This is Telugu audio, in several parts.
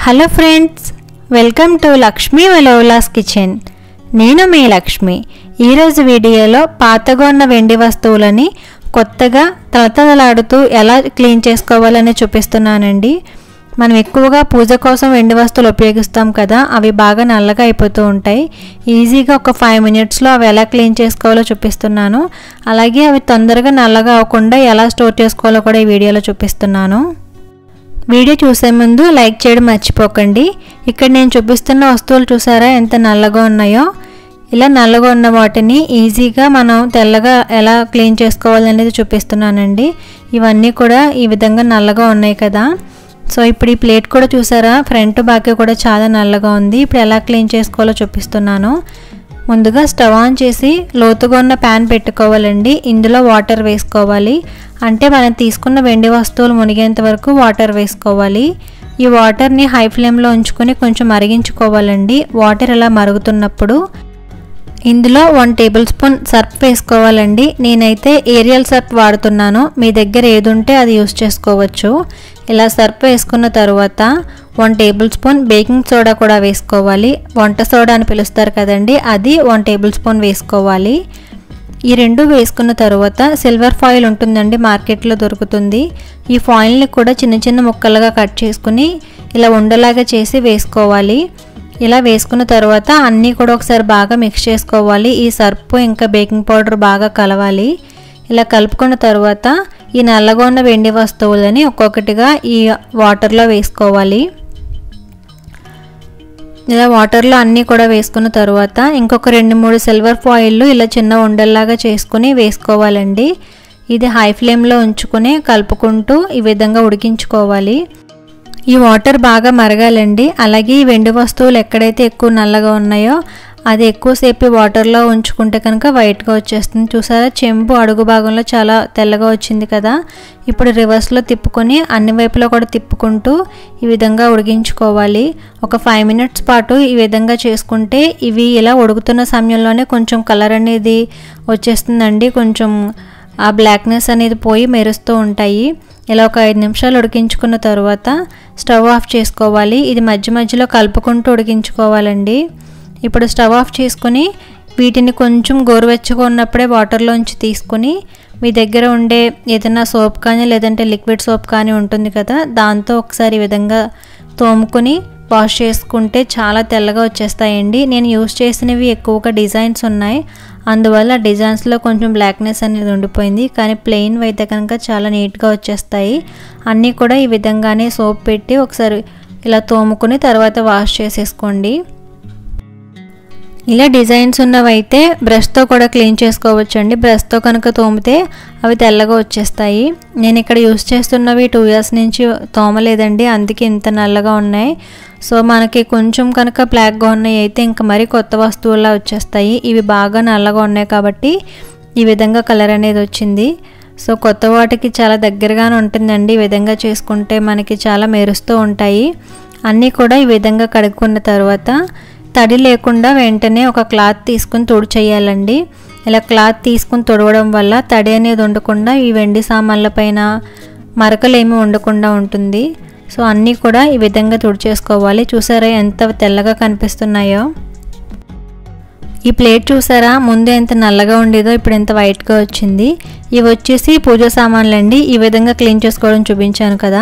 Hello friends, welcome to Lakshmi ఒలువులాస్ కిచెన్. నేను మీ లక్ష్మి. ఈరోజు వీడియోలో పాతగా ఉన్న వెండి వస్తువులని కొత్తగా తలతలలాడుతూ ఎలా క్లీన్ చేసుకోవాలని చూపిస్తున్నానండి. మనం ఎక్కువగా పూజ కోసం వెండి వస్తువులు ఉపయోగిస్తాం కదా, అవి బాగా నల్లగా అయిపోతూ ఉంటాయి. ఈజీగా ఒక 5 మినిట్స్లో అవి ఎలా క్లీన్ చేసుకోవాలో చూపిస్తున్నాను. అలాగే అవి తొందరగా నల్లగా అవ్వకుండా ఎలా స్టోర్ చేసుకోవాలో కూడా ఈ వీడియోలో చూపిస్తున్నాను. వీడియో చూసే ముందు లైక్ చేయడం మర్చిపోకండి. ఇక్కడ నేను చూపిస్తున్న వస్తువులు చూసారా ఎంత నల్లగా ఉన్నాయో. ఇలా నల్లగా ఉన్న వాటిని ఈజీగా మనం తెల్లగా ఎలా క్లీన్ చేసుకోవాలనేది చూపిస్తున్నానండి. ఇవన్నీ కూడా ఈ విధంగా నల్లగా ఉన్నాయి కదా. సో ఇప్పుడు ఈ ప్లేట్ కూడా చూసారా, ఫ్రంట్ బ్యాక్ కూడా చాలా నల్లగా ఉంది. ఇప్పుడు ఎలా క్లీన్ చేసుకోవాలో చూపిస్తున్నాను. ముందుగా స్టవ్ ఆన్ చేసి లోతుగా ఉన్న ప్యాన్ పెట్టుకోవాలండి. ఇందులో వాటర్ వేసుకోవాలి. అంటే మనం తీసుకున్న వెండి వస్తువులు మునిగేంత వరకు వాటర్ వేసుకోవాలి. ఈ వాటర్ని హై ఫ్లేమ్లో ఉంచుకొని కొంచెం మరిగించుకోవాలండి. వాటర్ ఇలా మరుగుతున్నప్పుడు ఇందులో 1 టేబుల్ స్పూన్ సర్ఫ్ వేసుకోవాలండి. నేనైతే ఏరియల్ సర్ఫ్ వాడుతున్నాను. మీ దగ్గర ఏది ఉంటే అది యూస్ చేసుకోవచ్చు. ఇలా సర్ఫ్ వేసుకున్న తర్వాత 1 టేబుల్ స్పూన్ బేకింగ్ సోడా కూడా వేసుకోవాలి. వంట సోడా అని పిలుస్తారు కదండి, అది 1 టేబుల్ స్పూన్ వేసుకోవాలి. ఈ రెండు వేసుకున్న తర్వాత సిల్వర్ ఫాయిల్ ఉంటుందండి, మార్కెట్లో దొరుకుతుంది. ఈ ఫాయిల్ని కూడా చిన్న చిన్న ముక్కలుగా కట్ చేసుకుని ఇలా ఉండలాగా చేసి వేసుకోవాలి. ఇలా వేసుకున్న తర్వాత అన్నీ కూడా ఒకసారి బాగా మిక్స్ చేసుకోవాలి. ఈ సర్ఫ్ ఇంకా బేకింగ్ పౌడర్ బాగా కలవాలి. ఇలా కలుపుకున్న తర్వాత ఈ నల్లగా ఉన్న వెండి వస్తువులని ఒక్కొక్కటిగా ఈ వాటర్లో వేసుకోవాలి. ఇలా వాటర్లో అన్నీ కూడా వేసుకున్న తర్వాత ఇంకొక 2-3 సిల్వర్ ఫాయిల్లు ఇలా చిన్న ఉండల్లాగా చేసుకుని వేసుకోవాలండి. ఇది హై ఫ్లేమ్లో ఉంచుకొని కలుపుకుంటూ ఈ విధంగా ఉడికించుకోవాలి. ఈ వాటర్ బాగా మరగాలండి. అలాగే ఈ వెండి వస్తువులు ఎక్కడైతే ఎక్కువ నల్లగా ఉన్నాయో అది ఎక్కువసేపు వాటర్లో ఉంచుకుంటే కనుక వైట్గా వచ్చేస్తుంది. చూసారా, చెంబు అడుగు భాగంలో చాలా తెల్లగా వచ్చింది కదా. ఇప్పుడు రివర్స్లో తిప్పుకొని అన్ని వైపులో కూడా తిప్పుకుంటూ ఈ విధంగా ఉడికించుకోవాలి. ఒక 5 మినిట్స్ పాటు ఈ విధంగా చేసుకుంటే ఇవి ఇలా ఉడుకుతున్న సమయంలోనే కొంచెం కలర్ అనేది వచ్చేస్తుందండి. కొంచెం ఆ బ్లాక్నెస్ అనేది పోయి మెరుస్తూ ఉంటాయి. ఇలా ఒక 5 నిమిషాలు ఉడికించుకున్న తర్వాత స్టవ్ ఆఫ్ చేసుకోవాలి. ఇది మధ్య మధ్యలో కలుపుకుంటూ ఉడికించుకోవాలండి. ఇప్పుడు స్టవ్ ఆఫ్ చేసుకుని వీటిని కొంచెం గోరువెచ్చగా ఉన్నప్పుడే వాటర్లోంచి తీసుకుని మీ దగ్గర ఉండే ఏదైనా సోప్ కానీ లేదంటే లిక్విడ్ సోప్ కానీ ఉంటుంది కదా, దాంతో ఒకసారి ఈ విధంగా తోముకొని వాష్ చేసుకుంటే చాలా తెల్లగా వచ్చేస్తాయండి. నేను యూస్ చేసినవి ఎక్కువగా డిజైన్స్ ఉన్నాయి, అందువల్ల డిజైన్స్లో కొంచెం బ్లాక్నెస్ అనేది ఉండిపోయింది. కానీ ప్లెయిన్ అయితే కనుక చాలా నీట్గా వచ్చేస్తాయి. అన్నీ కూడా ఈ విధంగానే సోప్ పెట్టి ఒకసారి ఇలా తోముకుని తర్వాత వాష్ చేసేసుకోండి. ఇలా డిజైన్స్ ఉన్నవైతే బ్రష్తో కూడా క్లీన్ చేసుకోవచ్చండి. బ్రష్తో కనుక తోమితే అవి తెల్లగా వచ్చేస్తాయి. నేను ఇక్కడ యూస్ చేస్తున్నవి 2 ఇయర్స్ నుంచి తోమలేదండి, అందుకే ఇంత నల్లగా ఉన్నాయి. సో మనకి కొంచెం కనుక బ్లాక్గా ఉన్నాయి అయితే ఇంకా మరి కొత్త వస్తువులా వచ్చేస్తాయి. ఇవి బాగా నల్లగా ఉన్నాయి కాబట్టి ఈ విధంగా కలర్ అనేది వచ్చింది. సో కొత్త వాటికి చాలా దగ్గరగానే ఉంటుందండి. ఈ విధంగా చేసుకుంటే మనకి చాలా మెరుస్తూ ఉంటాయి. అన్నీ కూడా ఈ విధంగా కడుక్కున్న తర్వాత తడి లేకుండా వెంటనే ఒక క్లాత్ తీసుకుని తుడిచేయాలండి. ఇలా క్లాత్ తీసుకుని తుడవడం వల్ల తడి అనేది ఉండకుండా ఈ వెండి సామాన్ల పైన మరకలు ఏమీ ఉండకుండా ఉంటుంది. సో అన్నీ కూడా ఈ విధంగా తుడిచేసుకోవాలి. చూసారా ఎంత తెల్లగా కనిపిస్తున్నాయో. ఈ ప్లేట్ చూసారా, ముందు ఎంత నల్లగా ఉండేదో ఇప్పుడు ఎంత వైట్గా వచ్చింది. ఇవి వచ్చేసి పూజ సామాన్లు అండి. ఈ విధంగా క్లీన్ చేసుకోవడం చూపించాను కదా.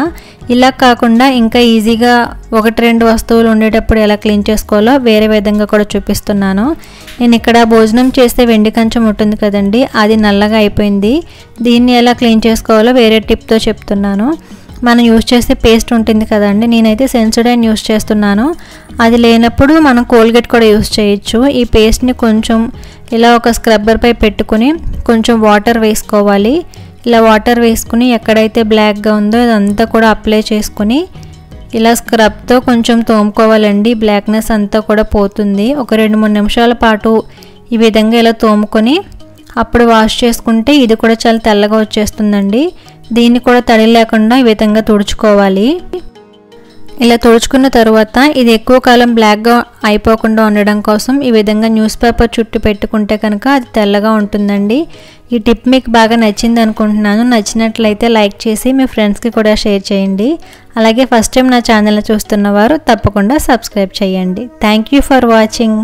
ఇలా కాకుండా ఇంకా ఈజీగా 1-2 వస్తువులు ఉండేటప్పుడు ఎలా క్లీన్ చేసుకోవాలో వేరే విధంగా కూడా చూపిస్తున్నాను. నేను ఇక్కడ భోజనం చేస్తే వెండి కంచం ఉంటుంది కదండి, అది నల్లగా అయిపోయింది. దీన్ని ఎలా క్లీన్ చేసుకోవాలో వేరే టిప్తో చెప్తున్నాను. మనం యూస్ చేసే పేస్ట్ ఉంటుంది కదండి, నేనైతే సెన్సోడైన్ యూస్ చేస్తున్నాను. అది లేనప్పుడు మనం కోల్గేట్ కూడా యూస్ చేయొచ్చు. ఈ పేస్ట్ని కొంచెం ఇలా ఒక స్క్రబ్బర్పై పెట్టుకుని కొంచెం వాటర్ వేసుకోవాలి. ఇలా వాటర్ వేసుకుని ఎక్కడైతే బ్లాక్గా ఉందో అదంతా కూడా అప్లై చేసుకుని ఇలా స్క్రబ్తో కొంచెం తోముకోవాలండి. బ్లాక్నెస్ అంతా కూడా పోతుంది. ఒక 2-3 నిమిషాల పాటు ఈ విధంగా ఇలా తోముకొని అప్పుడు వాష్ చేసుకుంటే ఇది కూడా చాలా తెల్లగా వచ్చేస్తుందండి. దీన్ని కూడా తడి లేకుండా ఈ విధంగా తుడుచుకోవాలి. ఇలా తుడుచుకున్న తర్వాత ఇది ఎక్కువ కాలం బ్లాక్గా అయిపోకుండా ఉండడం కోసం ఈ విధంగా న్యూస్ పేపర్ చుట్టూ పెట్టుకుంటే కనుక అది తెల్లగా ఉంటుందండి. ఈ టిప్ మీకు బాగా నచ్చింది అనుకుంటున్నాను. నచ్చినట్లయితే లైక్ చేసి మీ ఫ్రెండ్స్కి కూడా షేర్ చేయండి. అలాగే ఫస్ట్ టైం నా ఛానల్ని చూస్తున్నవారు తప్పకుండా సబ్స్క్రైబ్ చేయండి. Thank you for watching.